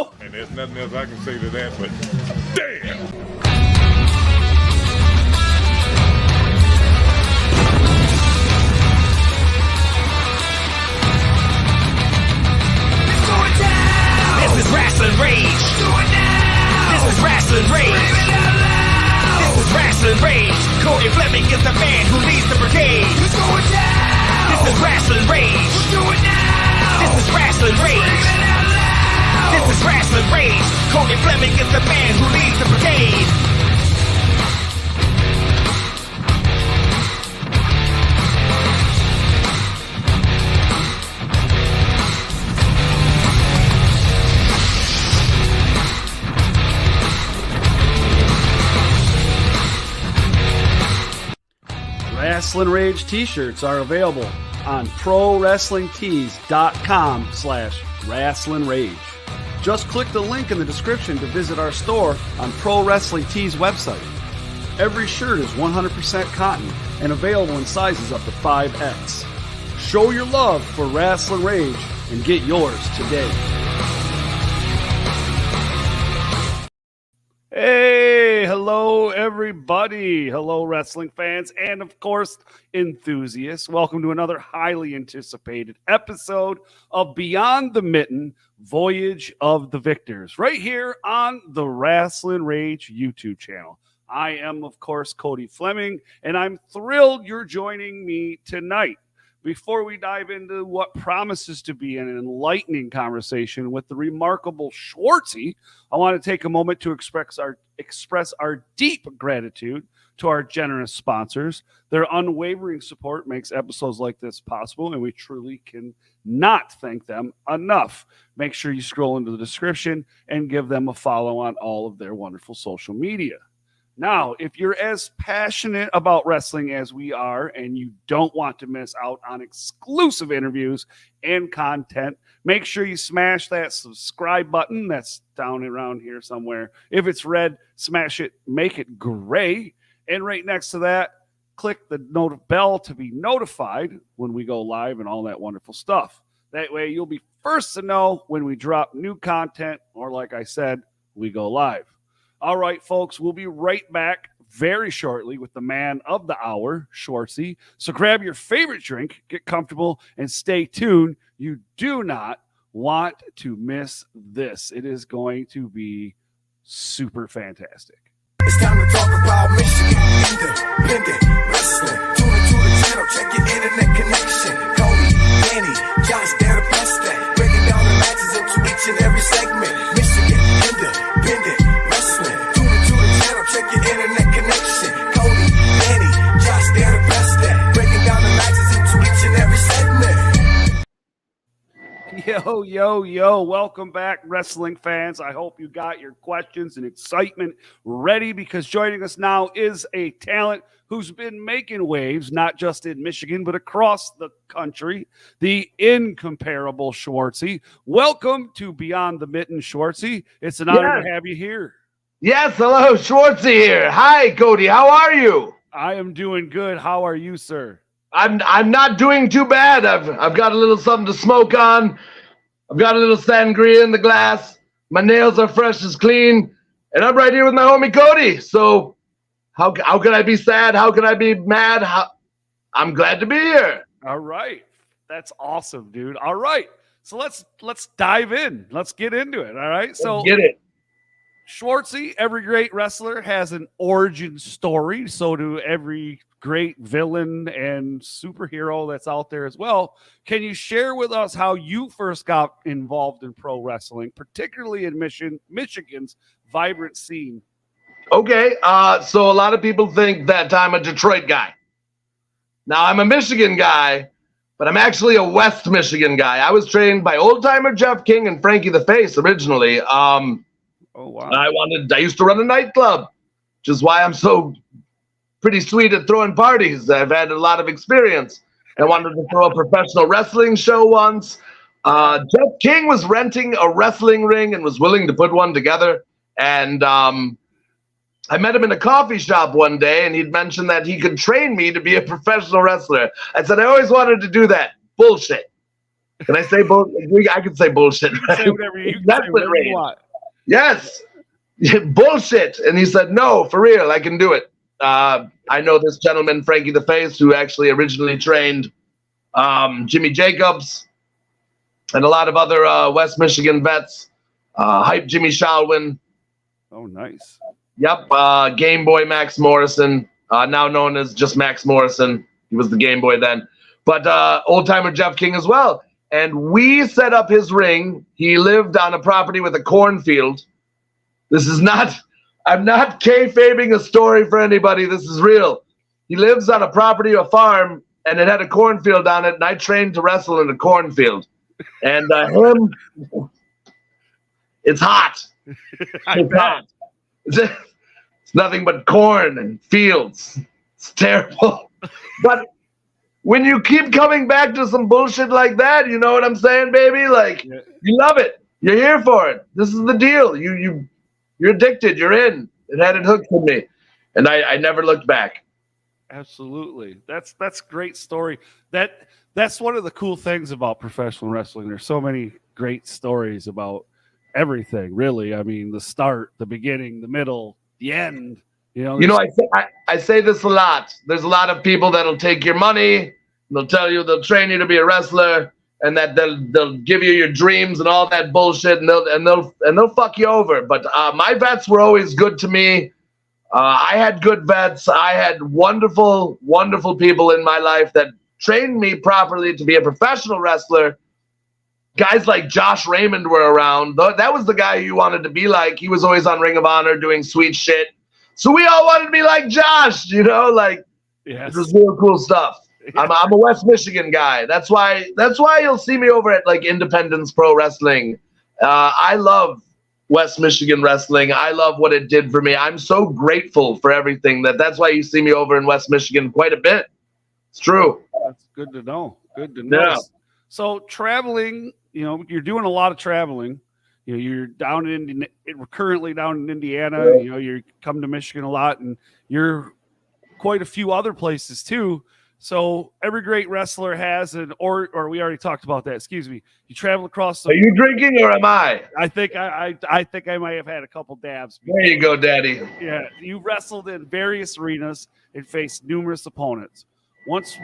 go. And there's nothing else I can say to that, but damn! This is Rasslin Rage. This is Rasslin Rage. This is Rasslin Rage. Cody Fleming is the man who leads the brigade. This is Rasslin Rage. This is Rasslin Rage. This is Rasslin Rage. Cody Fleming is the man who leads the brigade. Rasslin Rage t-shirts are available on prowrestlingtees.com/Rasslin Rage. Just click the link in the description to visit our store on Pro Wrestling Tees website. Every shirt is 100% cotton and available in sizes up to 5X. Show your love for Rasslin Rage and get yours today. Hey, hello everybody. Hello wrestling fans and of course enthusiasts. Welcome to another highly anticipated episode of Beyond the Mitten, Voyage of the Victors, right here on the Rasslin Rage YouTube channel. I am of course Cody Fleming and I'm thrilled you're joining me tonight. Before we dive into what promises to be an enlightening conversation with the remarkable Schwartzy, I want to take a moment to express our deep gratitude to our generous sponsors. Their unwavering support makes episodes like this possible, and we truly cannot thank them enough. Make sure you scroll into the description and give them a follow on all of their wonderful social media. Now, if you're as passionate about wrestling as we are and you don't want to miss out on exclusive interviews and content, make sure you smash that subscribe button that's down around here somewhere. If it's red, smash it, make it gray. And right next to that, click the bell to be notified when we go live and all that wonderful stuff. That way you'll be first to know when we drop new content or, like I said, we go live. All right, folks, we'll be right back very shortly with the man of the hour, Schwartzy. So grab your favorite drink, get comfortable, and stay tuned. You do not want to miss this. It is going to be super fantastic. It's time to talk about Michigan, independent wrestling. Tune into the channel, check your internet connection. Cody, Danny, Josh, they're the best at breaking down the matches into each and every segment. Michigan, independent. Check your internet connection. Cody, Danny, Josh, they're the best at breaking down the matches into each and every segment. Yo, welcome back, wrestling fans. I hope you got your questions and excitement ready because joining us now is a talent who's been making waves, not just in Michigan, but across the country, the incomparable Schwartzy. Welcome to Beyond the Mitten, Schwartzy. It's an honor to have you here. Yes, hello, Schwartzy here. Hi, Cody. How are you? I am doing good. How are you, sir? I'm not doing too bad. I've got a little something to smoke on. I've got a little sangria in the glass. My nails are fresh as clean, and I'm right here with my homie Cody. So, how can I be sad? How can I be mad? I'm glad to be here. All right, that's awesome, dude. All right, so let's dive in. Let's get into it. All right, so let's get it. Schwartzy, every great wrestler has an origin story. So do every great villain and superhero that's out there as well. Can you share with us how you first got involved in pro wrestling, particularly in Michigan's vibrant scene? Okay, so a lot of people think that I'm a Detroit guy. Now, I'm a Michigan guy, but I'm actually a West Michigan guy. I was trained by old-timer Jeff King and Frankie the Face originally. Oh, wow. I used to run a nightclub, which is why I'm so pretty sweet at throwing parties. I've had a lot of experience. I wanted to throw a professional wrestling show once. Jeff King was renting a wrestling ring and was willing to put one together. And I met him in a coffee shop one day, and he'd mentioned that he could train me to be a professional wrestler. I said, I always wanted to do that. Bullshit. Can I say bull? I can say bullshit. Right? Say whatever you, That's say what whatever you want. Yes. Bullshit. And he said, no, for real, I can do it. I know this gentleman, Frankie the Face, who actually originally trained Jimmy Jacobs and a lot of other West Michigan vets. Hype Jimmy Shalwin. Oh, nice. Yep. Game Boy Max Morrison, now known as just Max Morrison. He was the Game Boy then. But old timer Jeff King as well. And we set up his ring. He lived on a property with a cornfield. This is not, I'm not kayfabing a story for anybody. This is real. He lives on a property, a farm, and it had a cornfield on it. And I trained to wrestle in a cornfield. And it's hot. It's hot. It's nothing but corn and fields. It's terrible. But when you keep coming back to some bullshit like that, you know what I'm saying, baby? Like, you love it. You're here for it. This is the deal. You're addicted. You're in. It had it hooked with me. And I never looked back. Absolutely. That's great story. That's one of the cool things about professional wrestling. There's so many great stories about everything, really. I mean, the start, the beginning, the middle, the end. I say this a lot. There's a lot of people that'll take your money. They'll tell you they'll train you to be a wrestler, and that they'll give you your dreams and all that bullshit, and they'll fuck you over. But my vets were always good to me. I had good vets. I had wonderful, wonderful people in my life that trained me properly to be a professional wrestler. Guys like Josh Raymond were around. That was the guy you wanted to be like. He was always on Ring of Honor doing sweet shit. So we all wanted to be like Josh, yes. It was real cool stuff. Yeah. I'm a West Michigan guy. That's why you'll see me over at like Independence Pro Wrestling. I love West Michigan wrestling. I love what it did for me. I'm so grateful for everything. That's why you see me over in West Michigan quite a bit. It's true. That's good to know. Good to know. Yeah. So traveling, you're doing a lot of traveling. You're we're currently down in Indiana. You come to Michigan a lot, and you're quite a few other places too. So every great wrestler has or we already talked about that. Excuse me. You travel across. Are you drinking or am I? I think I might have had a couple dabs. There you go, Daddy. Yeah, you wrestled in various arenas and faced numerous opponents. What's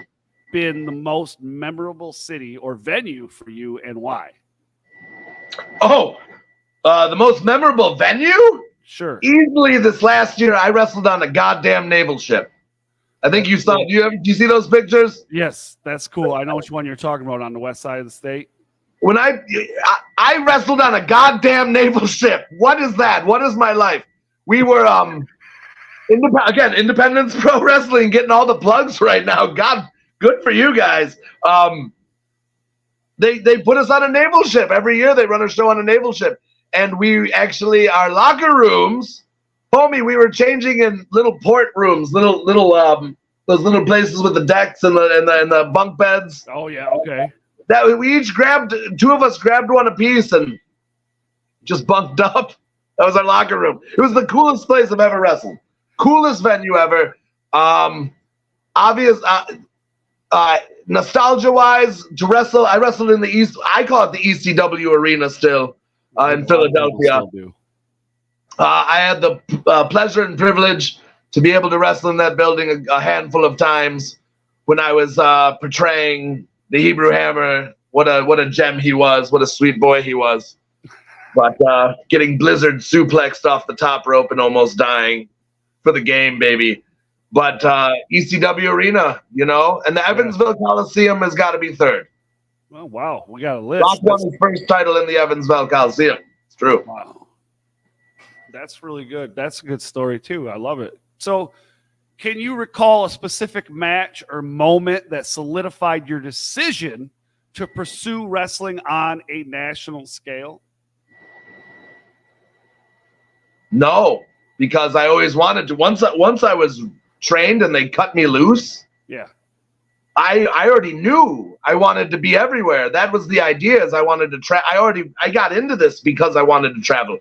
been the most memorable city or venue for you, and why? Oh, the most memorable venue? Sure. Easily this last year, I wrestled on a goddamn naval ship. I think you saw. Do you see those pictures? Yes, that's cool. I know which one you're talking about on the west side of the state. When I wrestled on a goddamn naval ship. What is that? What is my life? We were Independence Pro Wrestling, getting all the plugs right now. God, good for you guys. They put us on a naval ship every year. They run a show on a naval ship, and we actually our locker rooms. Homie, we were changing in little port rooms, those little places with the decks and the bunk beds. Oh yeah, okay. That we each two of us grabbed one apiece and just bunked up. That was our locker room. It was the coolest place I've ever wrestled. Coolest venue ever. Nostalgia-wise, to wrestle, I wrestled in the East. I call it the ECW arena still in Philadelphia. I had the pleasure and privilege to be able to wrestle in that building a handful of times when I was portraying the Hebrew Hammer. What a gem he was. What a sweet boy he was. But getting Blizzard suplexed off the top rope and almost dying for the game, baby. But ECW arena, and the Evansville Coliseum has got to be third. Oh, wow. We got a list. Rock won his first title in the Evansville Coliseum. It's true. Wow. That's really good. That's a good story, too. I love it. So can you recall a specific match or moment that solidified your decision to pursue wrestling on a national scale? No, because I always wanted to. Once I was trained and they cut me loose, yeah, I already knew I wanted to be everywhere. That was the idea. Is I wanted to I got into this because I wanted to travel.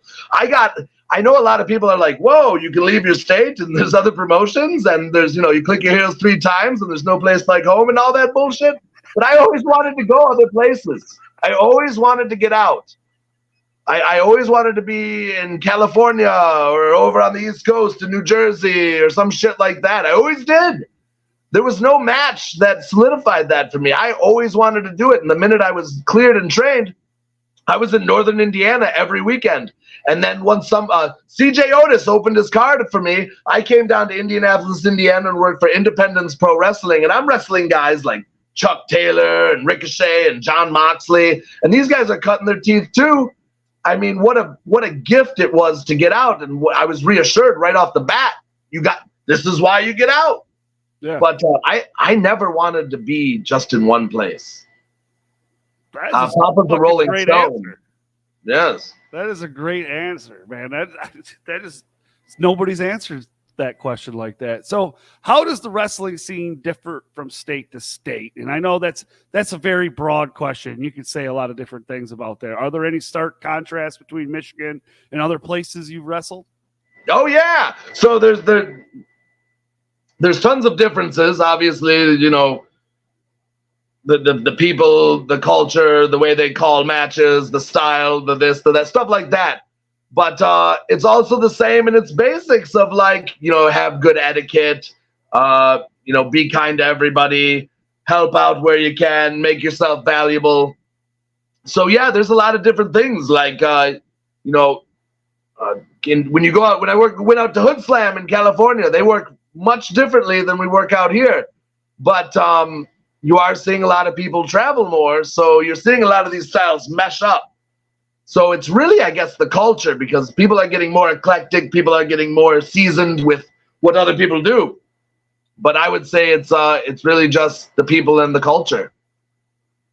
I know a lot of people are like, whoa, you can leave your state and there's other promotions and there's, you click your heels 3 times and there's no place like home and all that bullshit. But I always wanted to go other places. I always wanted to get out. I always wanted to be in California or over on the East Coast in New Jersey or some shit like that. I always did. There was no match that solidified that for me. I always wanted to do it. And the minute I was cleared and trained, I was in Northern Indiana every weekend. And then once CJ Otis opened his card for me, I came down to Indianapolis, Indiana and worked for Independence Pro Wrestling. And I'm wrestling guys like Chuck Taylor and Ricochet and John Moxley. And these guys are cutting their teeth too. I mean, what a gift it was to get out. And I was reassured right off the bat, this is why you get out. Yeah. But I never wanted to be just in one place. That's Top of the Rolling great Stone. answer. Yes. That is a great answer, man. That is nobody's answered that question like that. So how does the wrestling scene differ from state to state? And I know that's a very broad question. You can say a lot of different things about that. Are there any stark contrasts between Michigan and other places you've wrestled? Oh yeah. So there's tons of differences. Obviously, you know, the people, the culture, the way they call matches, the style, the this, the that, stuff like that. But it's also the same in its basics of, like, you know, have good etiquette, you know, be kind to everybody, help out where you can, make yourself valuable. So yeah, there's a lot of different things. Like you know, when you go out, when I went out to Hood Slam in California, they work much differently than we work out here. But you are seeing a lot of people travel more, so you're seeing a lot of these styles mesh up. So it's really, I guess, the culture, because people are getting more eclectic, people are getting more seasoned with what other people do. But I would say it's really just the people and the culture.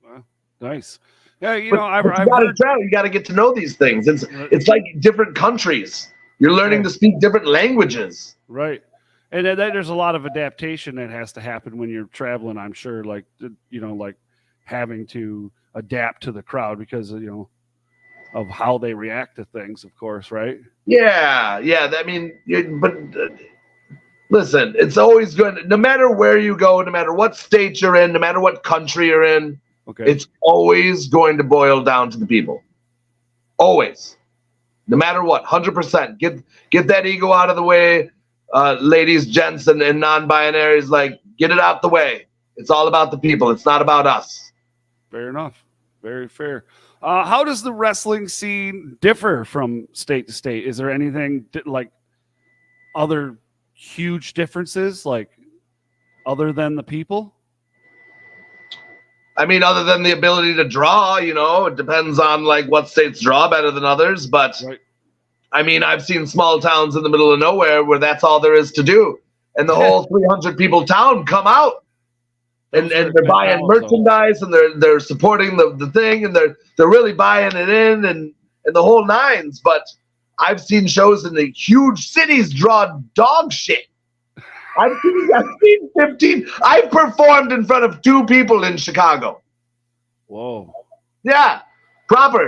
Well, nice. Yeah, you But know, I've you got to heard, travel. You got to get to know these things. It's like different countries. You're learning to speak different languages. right. And then there's a lot of adaptation that has to happen when you're traveling, I'm sure, like, you know, like having to adapt to the crowd because, you know, of how they react to things, of course, right? Yeah. I mean, listen, it's always good. No matter where you go, no matter what state you're in, no matter what country you're in, Okay. it's always going to boil down to the people. Always. No matter what, 100%. Get that ego out of the way. Ladies, gents, and non-binaries, like, get it out the way. It's all about the people. It's not about us. Fair enough. Very fair. How does the wrestling scene differ from state to state? Is there anything like other huge differences, like other than the people? I mean, other than the ability to draw, you know, it depends on, like, what states draw better than others. But Right. I mean, I've seen small towns in the middle of nowhere where that's all there is to do, and the whole 300 people town come out. And they're buying merchandise, and they're supporting the thing, and they're really buying it in, and the whole nines. But I've seen shows in the huge cities draw dog shit. I've seen 15. I've performed in front of 2 people in Chicago. Whoa. Yeah,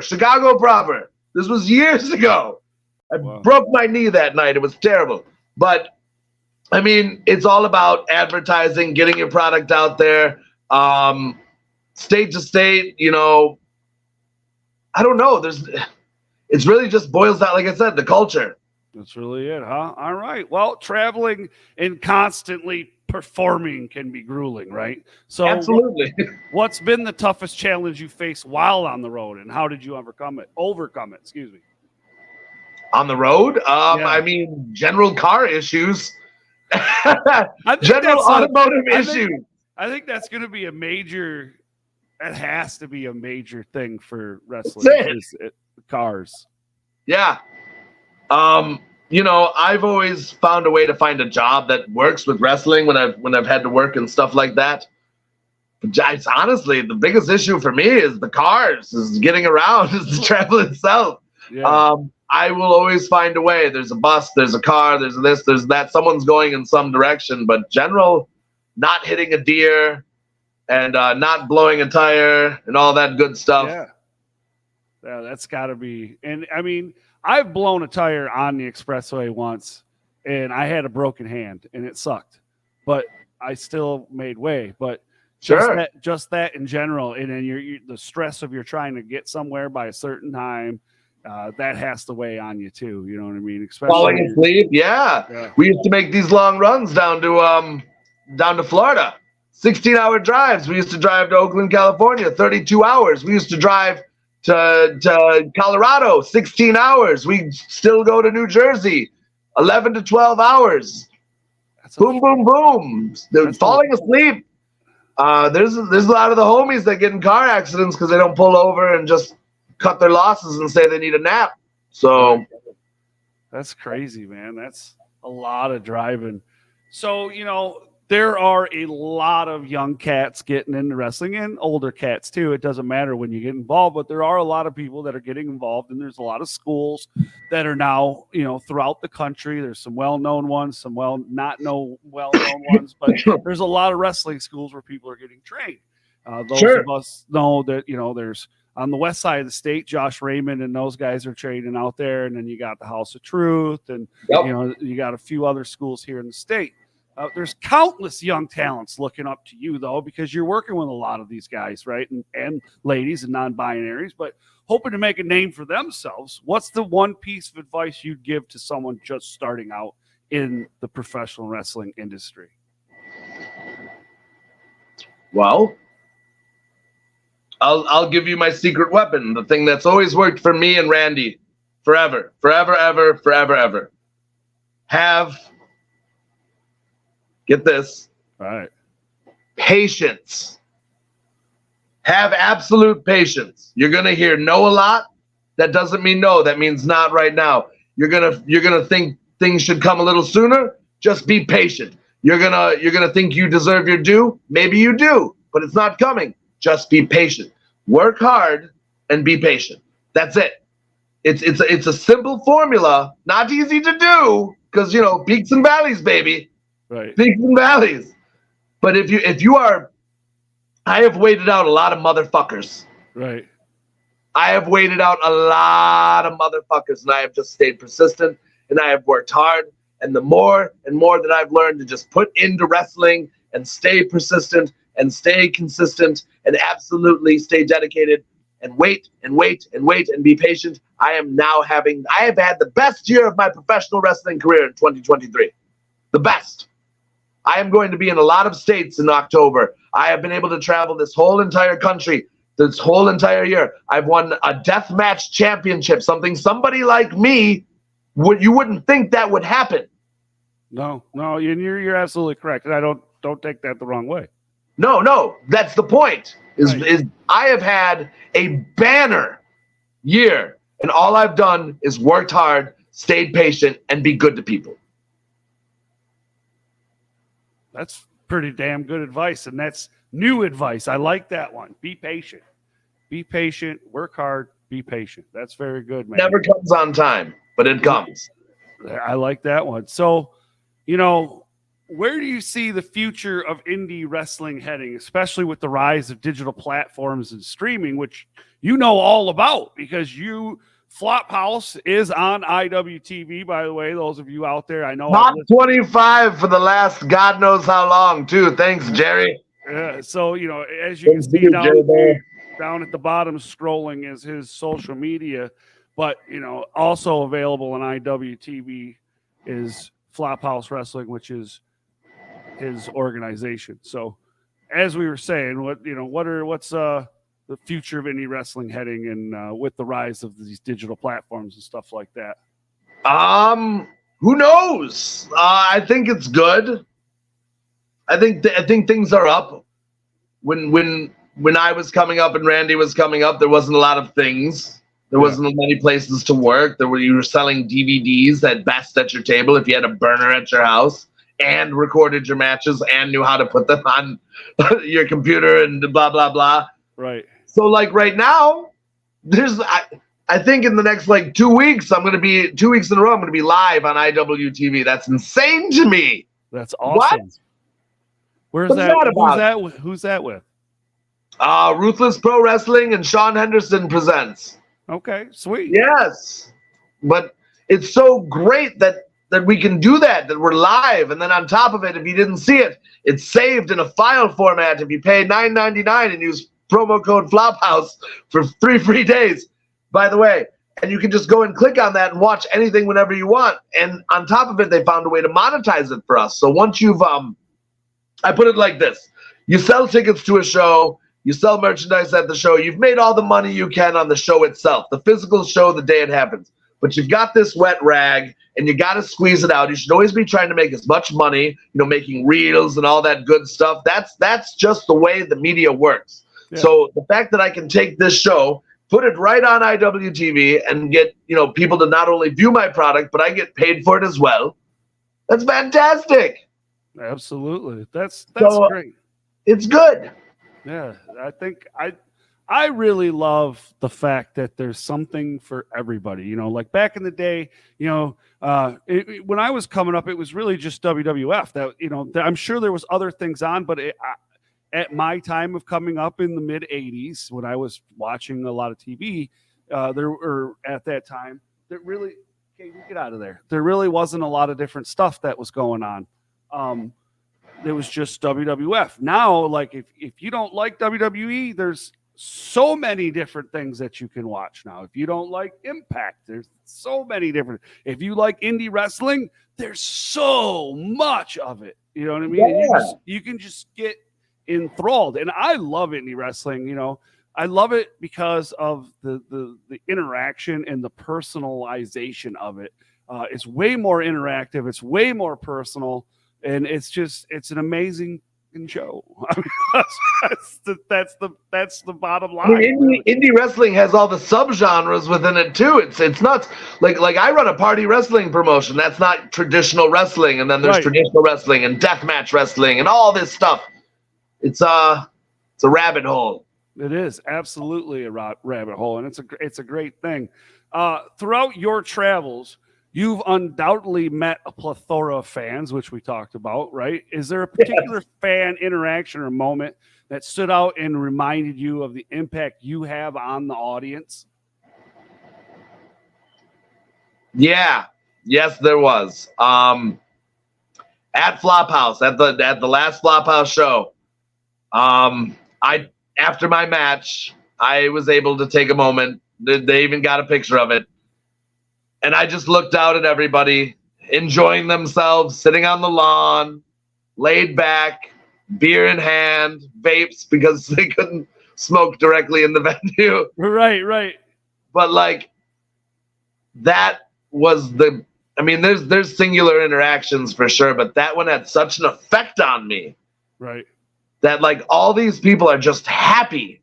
Chicago proper. This was years ago. I Wow. broke my knee that night. It was terrible. But I mean, it's all about advertising, getting your product out there. State to state, you know, I don't know. It's really just boils down, like I said, the culture. That's really it, huh? All right. Well, traveling and constantly performing can be grueling, right? So Absolutely. what's been the toughest challenge you faced while on the road, and how did you overcome it? Excuse me. On the road, Yeah. I mean, general car issues. I think General that's automotive I issues. I think that's going to be a major. That has to be a major thing for wrestling. That's Is cars. Yeah. You know, I've always found a way to find a job that works with wrestling when I've had to work and stuff like that. But it's honestly, the biggest issue for me is the cars, is getting around, is the travel itself. Yeah. I will always find a way. There's a bus, there's a car, there's this, there's that. Someone's going in some direction, but general, not hitting a deer and not blowing a tire and all that good stuff. Yeah, that's got to be. And I mean, I've blown a tire on the expressway once, and I had a broken hand, and it sucked, but I still made way. But Sure. Just that in general, and then the stress of you're trying to get somewhere by a certain time, that has to weigh on you too. You know what I mean? Especially Falling asleep. Yeah. We used to make these long runs down to Florida. 16-hour drives. We used to drive to Oakland, California, 32 hours. We used to drive to Colorado, 16 hours. We still go to New Jersey, 11 to 12 hours. Boom, boom, boom. They're falling asleep. There's a lot of the homies that get in car accidents because they don't pull over and just cut their losses and say they need a nap. So that's crazy, man. That's a lot of driving. So, there are a lot of young cats getting into wrestling and older cats too. It doesn't matter when you get involved, but there are a lot of people that are getting involved, and there's a lot of schools that are now, throughout the country. There's some well-known ones, some well-known ones, but there's a lot of wrestling schools where people are getting trained. Those of us know that, there's on the west side of the state, Josh Raymond and those guys are training out there. And then you got the House of Truth, and, you got a few other schools here in the state. There's countless young talents looking up to you, though, because you're working with a lot of these guys, right? And ladies and non-binaries, but hoping to make a name for themselves. What's the one piece of advice you'd give to someone just starting out in the professional wrestling industry? Well, I'll give you my secret weapon, the thing that's always worked for me and Randy forever. Get this. All right. Patience. Have absolute patience. You're gonna hear no a lot. That doesn't mean no. That means not right now. You're gonna think things should come a little sooner. Just be patient. You're gonna think you deserve your due. Maybe you do, but it's not coming. Just be patient. Work hard and be patient. That's it. It's a simple formula. Not easy to do because peaks and valleys, baby. Right. Peaks and valleys. But if you are, I have waited out a lot of motherfuckers. Right. I have waited out a lot of motherfuckers, and I have just stayed persistent, and I have worked hard. And the more and more that I've learned to just put into wrestling and stay persistent and stay consistent and absolutely stay dedicated and wait and be patient, I have had the best year of my professional wrestling career in 2023. The best. I am going to be in a lot of states in October. I have been able to travel this whole entire country, this whole entire year. I've won a deathmatch championship, somebody like me, you wouldn't think that would happen. No, you're absolutely correct. And I don't take that the wrong way. No, that's the point. Is I have had a banner year, and all I've done is worked hard, stayed patient, and be good to people. That's pretty damn good advice, and that's new advice. I like that one. Be patient. Be patient. Work hard. Be patient. That's very good, man. Never comes on time, but it comes. I like that one. So, where do you see the future of indie wrestling heading, especially with the rise of digital platforms and streaming, which you know all about because Flophouse is on IWTV, by the way. Those of you out there, I know. Top 25 for the last God knows how long, too. Thanks, Jerry. So, as you can see down at the bottom scrolling is his social media, but, also available on IWTV is Flophouse Wrestling, which is his organization. So, as we were saying, what's the future of indie wrestling heading and with the rise of these digital platforms and stuff like that? Who knows? I think it's good. I think things are up. When I was coming up and Randy was coming up, there wasn't a lot of things. There wasn't many places to work. You were selling DVDs at best at your table if you had a burner at your house and recorded your matches and knew how to put them on your computer and blah blah blah. Right. So right now, I think in the next 2 weeks, 2 weeks in a row, I'm going to be live on IWTV. That's insane to me. That's awesome. What? Where's that? Who's that with? Ruthless Pro Wrestling and Sean Henderson presents. Okay, sweet. Yes. But it's so great that that we can do that we're live. And then on top of it, if you didn't see it, it's saved in a file format. If you pay $9.99 and use promo code Flophouse for 3 free days, by the way, and you can just go and click on that and watch anything whenever you want. And on top of it, they found a way to monetize it for us. So once you've, I put it like this: you sell tickets to a show, you sell merchandise at the show, you've made all the money you can on the show itself, the physical show, the day it happens. But you've got this wet rag and you got to squeeze it out. You should always be trying to make as much money, making reels and all that good stuff. That's just the way the media works. Yeah. So the fact that I can take this show, put it right on IWTV and get, people to not only view my product, but I get paid for it as well. That's fantastic. Absolutely. That's great. It's good. Yeah. I think I really love the fact that there's something for everybody, like back in the day, when I was coming up, it was really just WWF that, I'm sure there was other things on, but at my time of coming up in the mid 80s, when I was watching a lot of TV, at that time, there really, okay, get out of there. There really wasn't a lot of different stuff that was going on. It was just WWF. Now, like if you don't like WWE, there's so many different things that you can watch now. If you don't like Impact, there's so many different. If you like indie wrestling, there's so much of it. You know what I mean? Yeah. You can just get enthralled. And I love indie wrestling. I love it because of the interaction and the personalization of it. It's way more interactive. It's way more personal. And it's an amazing show. That's the bottom line. I mean, indie wrestling has all the subgenres within it too. It's nuts. Like I run a party wrestling promotion. That's not traditional wrestling, and then there's traditional wrestling and deathmatch wrestling and all this stuff. It's a rabbit hole. It is absolutely a rabbit hole, and it's a great thing. Throughout your travels, you've undoubtedly met a plethora of fans, which we talked about, right? Is there a particular fan interaction or moment that stood out and reminded you of the impact you have on the audience? Yeah. Yes, there was. At Flophouse, at the last Flophouse show, after my match, I was able to take a moment. They even got a picture of it. And I just looked out at everybody enjoying themselves, sitting on the lawn, laid back, beer in hand, vapes because they couldn't smoke directly in the venue. Right. But like that was there's singular interactions for sure, but that one had such an effect on me. Right. That like all these people are just happy.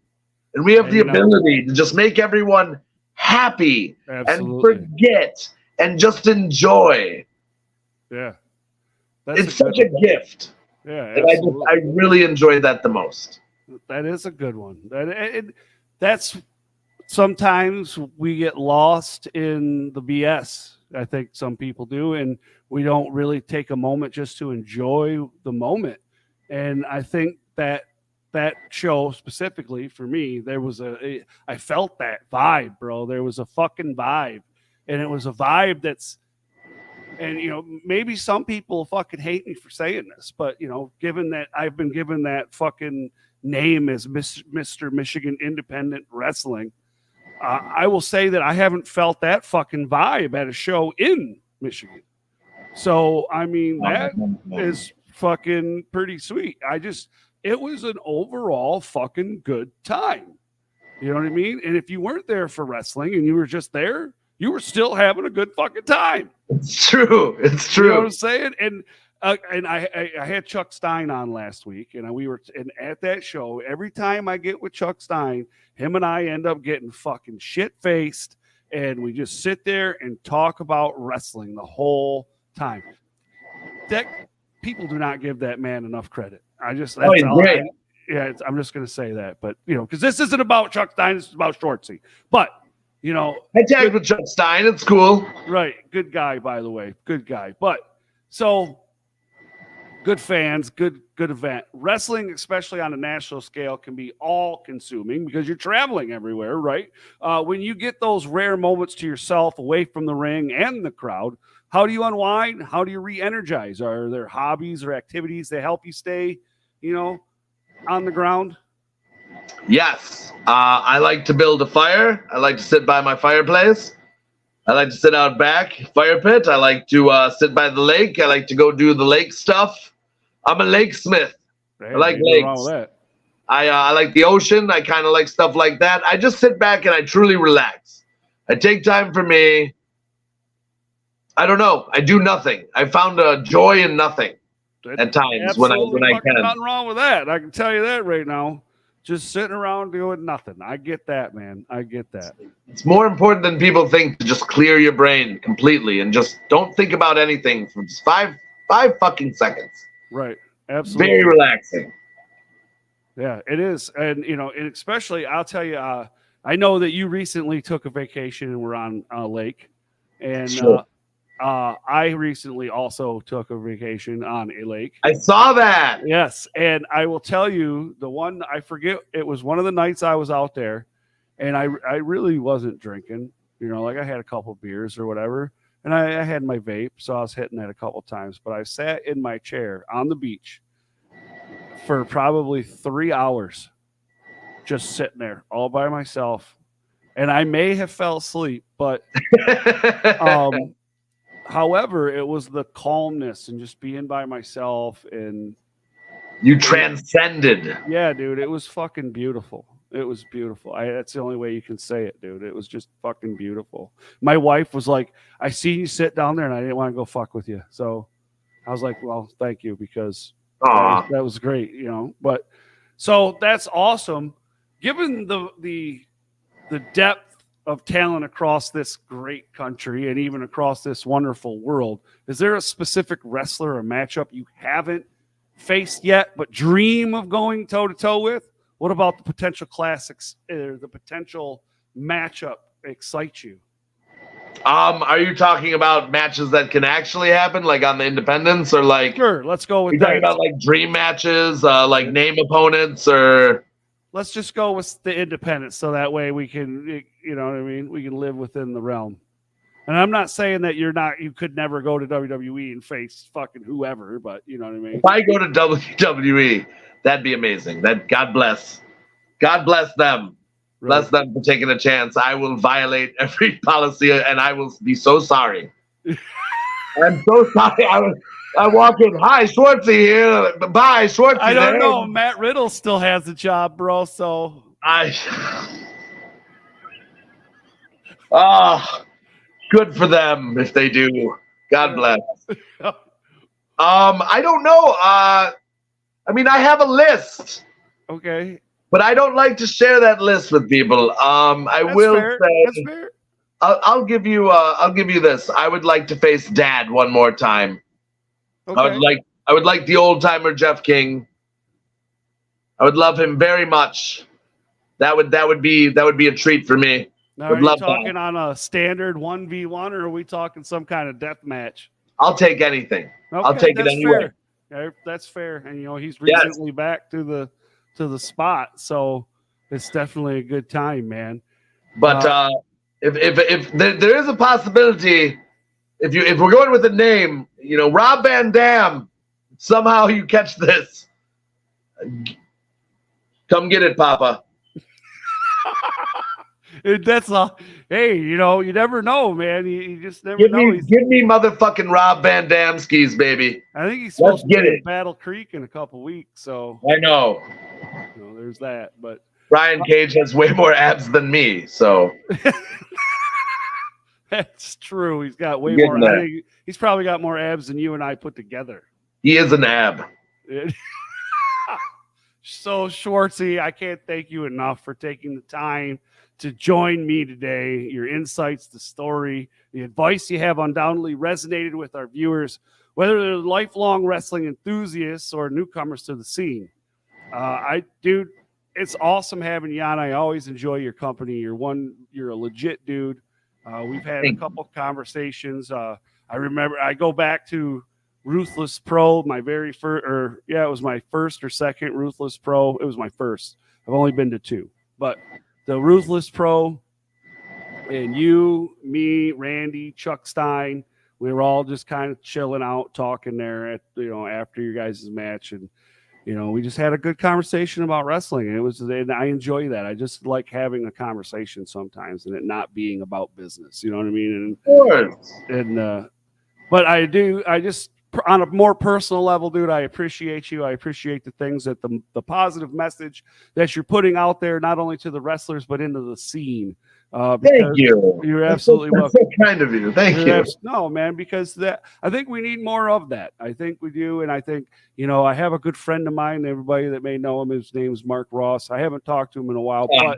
And we have the ability to just make everyone happy. Absolutely. And forget and just enjoy. Yeah. It's such a gift. Yeah. And I really enjoyed that the most. That is a good one. That's sometimes we get lost in the BS. I think some people do, and we don't really take a moment just to enjoy the moment. And I think that show specifically for me, there was I felt that vibe, bro. There was a fucking vibe, and it was a vibe and maybe some people fucking hate me for saying this, but given that I've been given that fucking name as Mr. Michigan Independent Wrestling, I will say that I haven't felt that fucking vibe at a show in Michigan. So I mean that is fucking pretty sweet. It was an overall fucking good time. You know what I mean? And if you weren't there for wrestling and you were just there, you were still having a good fucking time. It's true. It's true. You know what I'm saying? And I had Chuck Stein on last week, and we were at that show. Every time I get with Chuck Stein, him and I end up getting fucking shit-faced, and we just sit there and talk about wrestling the whole time. That people do not give that man enough credit. I'm just going to say that, but because this isn't about Chuck Stein, this is about Schwartzy. But I tagged with Chuck Stein. It's cool, right? Good guy, by the way, good guy. But so good fans, good event. Wrestling, especially on a national scale, can be all-consuming because you're traveling everywhere, right? When you get those rare moments to yourself away from the ring and the crowd, how do you unwind? How do you re-energize? Are there hobbies or activities that help you stay, on the ground? Yes. I like to build a fire. I like to sit by my fireplace. I like to sit out back, fire pit. I like to sit by the lake. I like to go do the lake stuff. I'm a lake smith. Hey, I like ain't nothing wrong lakes. with that. I like the ocean. I kind of like stuff like that. I just sit back and I truly relax. I take time for me. I don't know. I do nothing. I found a joy in nothing at times when I fucking can. nothing wrong with that. I can tell you that right now. Just sitting around doing nothing. I get that, man. I get that. It's more important than people think to just clear your brain completely and just don't think about anything for just five fucking seconds. Right. Absolutely. Very relaxing. Yeah, it is. And, and especially, I'll tell you, I know that you recently took a vacation and were on a lake. And Sure. I recently also took a vacation on a lake. I saw that. Yes. And I will tell you, the one, I forget, it was one of the nights I was out there, and I really wasn't drinking. Like I had a couple beers or whatever. And I had my vape, so I was hitting that a couple times. But I sat in my chair on the beach for probably 3 hours, just sitting there all by myself. And I may have fell asleep, but however, it was the calmness and just being by myself. And you transcended. Yeah, dude, it was fucking beautiful. It was beautiful. That's the only way you can say it, dude. It was just fucking beautiful. My wife was like, I seen you sit down there and I didn't want to go fuck with you. So I was like, well, thank you, because that was great, But so that's awesome. Given the depth of talent across this great country and even across this wonderful world, is there a specific wrestler or matchup you haven't faced yet but dream of going toe-to-toe with? What about the potential classics or the potential matchup excites you? Are you talking about matches that can actually happen, like on the independents, or like? Sure, let's go with You're that. talking about like dream matches, like name opponents, or? Let's just go with the independents, so that way we can, you know what I mean? We can live within the realm. And I'm not saying that you could never go to WWE and face fucking whoever, but you know what I mean? If I go to WWE, that'd be amazing. God bless them. Right. Bless them for taking a chance. I will violate every policy and I will be so sorry. I'm so sorry. I walk in, hi, Schwartzy here. Bye, Schwartzy. I don't know. Matt Riddle still has the job, bro. So good for them if they do. God bless. I don't know. I mean, I have a list. Okay. But I don't like to share that list with people. That's will fair. say, That's fair. I'll give you this. I would like to face Dad one more time. Okay. I would like the old timer Jeff King. I would love him very much. That would be a treat for me. Now, are you talking on a standard 1v1, or are we talking some kind of death match? I'll take anything. Okay, I'll take it anyway. Fair. That's fair. And he's recently back to the spot, so it's definitely a good time, man. But if there is a possibility, if we're going with a name, Rob Van Dam, somehow you catch this, come get it, Papa. That's hey, you never know, man. You just never know. Give me motherfucking Rob Van Dam skis, baby. I think he's supposed to be in Battle Creek in a couple weeks, so I know. There's that. But Brian Cage has way more abs than me, so that's true. He's got way more. I think he's probably got more abs than you and I put together. He is an ab. So, Schwartzy, I can't thank you enough for taking the time to join me today. Your insights, the story, the advice you have undoubtedly resonated with our viewers, whether they're lifelong wrestling enthusiasts or newcomers to the scene. Dude, it's awesome having you on. I always enjoy your company. You're a legit dude. We've had a couple conversations. I remember I go back to Ruthless Pro, my very first, it was my first or second Ruthless Pro. It was my first. I've only been to two, but the Ruthless Pro, and you, me, Randy, Chuck Stein, we were all just kind of chilling out, talking there at, after your guys' match. And, we just had a good conversation about wrestling. And I enjoy that. I just like having a conversation sometimes and it not being about business. You know what I mean? But I just, on a more personal level, dude, I appreciate you. I appreciate the things that the positive message that you're putting out there, not only to the wrestlers, but into the scene. Thank you. You're absolutely welcome. That's so kind of you. Thank you. No, man, because I think we need more of that. I think we do. And I think, I have a good friend of mine, everybody that may know him, his name's Mark Ross. I haven't talked to him in a while, but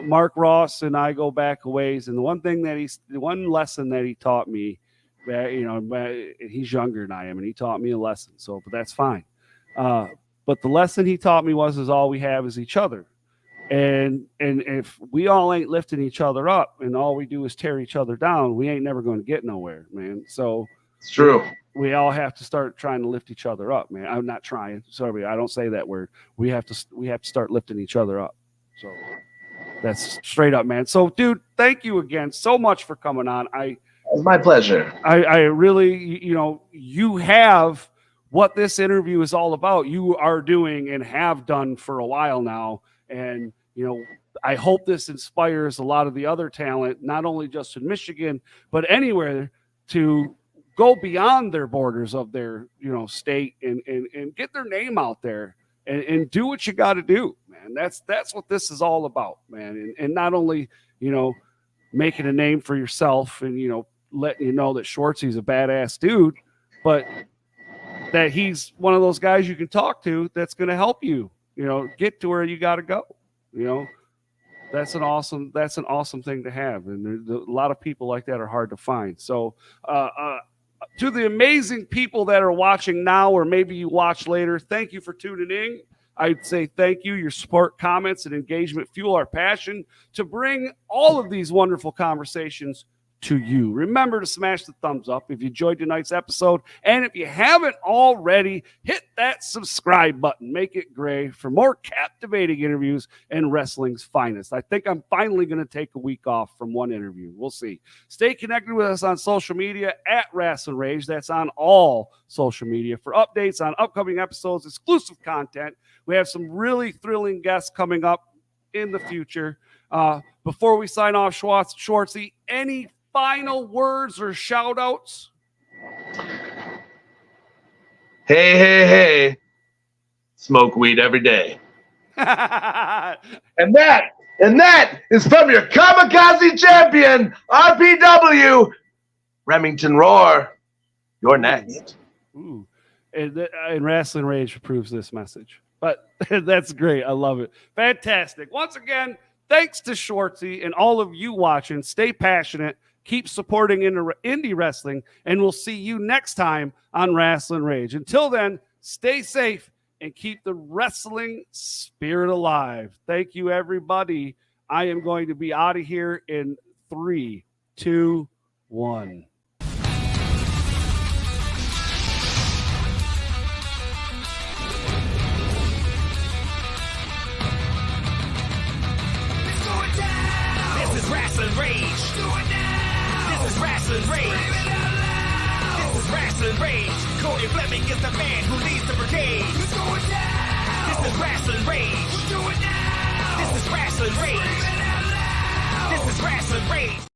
Mark Ross and I go back a ways. And the one lesson that he taught me, he's younger than I am, and he taught me a lesson. So, but that's fine. But the lesson he taught me is all we have is each other. And if we all ain't lifting each other up and all we do is tear each other down, we ain't never going to get nowhere, man. So it's true. We all have to start trying to lift each other up, man. I'm not trying. Sorry, I don't say that word. We have to start lifting each other up. So that's straight up, man. So, dude, thank you again so much for coming on. It's my pleasure. I really, you have what this interview is all about. You are doing and have done for a while now. And, I hope this inspires a lot of the other talent, not only just in Michigan, but anywhere, to go beyond their borders of their, state and get their name out there and do what you got to do, man. That's what this is all about, man. And not only, making a name for yourself and, letting you know that Schwartzy's a badass dude, but that he's one of those guys you can talk to that's going to help you, get to where you got to go. That's an awesome thing to have. And a lot of people like that are hard to find. So, to the amazing people that are watching now, or maybe you watch later, thank you for tuning in. I'd say thank you. Your support, comments, and engagement fuel our passion to bring all of these wonderful conversations to you. Remember to smash the thumbs up if you enjoyed tonight's episode. And if you haven't already, hit that subscribe button. Make it gray for more captivating interviews and wrestling's finest. I think I'm finally going to take a week off from one interview. We'll see. Stay connected with us on social media at Rasslin Rage. That's on all social media for updates on upcoming episodes, exclusive content. We have some really thrilling guests coming up in the future. Before we sign off, Schwartzy, any final words or shout outs? Hey, smoke weed every day. and that is from your kamikaze champion, RPW, Remington Roar. You're next. Ooh. And Rasslin Rage approves this message. But that's great. I love it. Fantastic. Once again, thanks to Schwartzy and all of you watching. Stay passionate. Keep supporting indie wrestling, and we'll see you next time on Rasslin Rage. Until then, stay safe and keep the wrestling spirit alive. Thank you, everybody. I am going to be out of here in 3, 2, 1. This is Rasslin Rage. This is Rasslin Rage. This is Rasslin Rage. Cody Fleming is the man who leads the brigade. This is Rasslin Rage. This is Rasslin Rage. This is Rasslin Rage.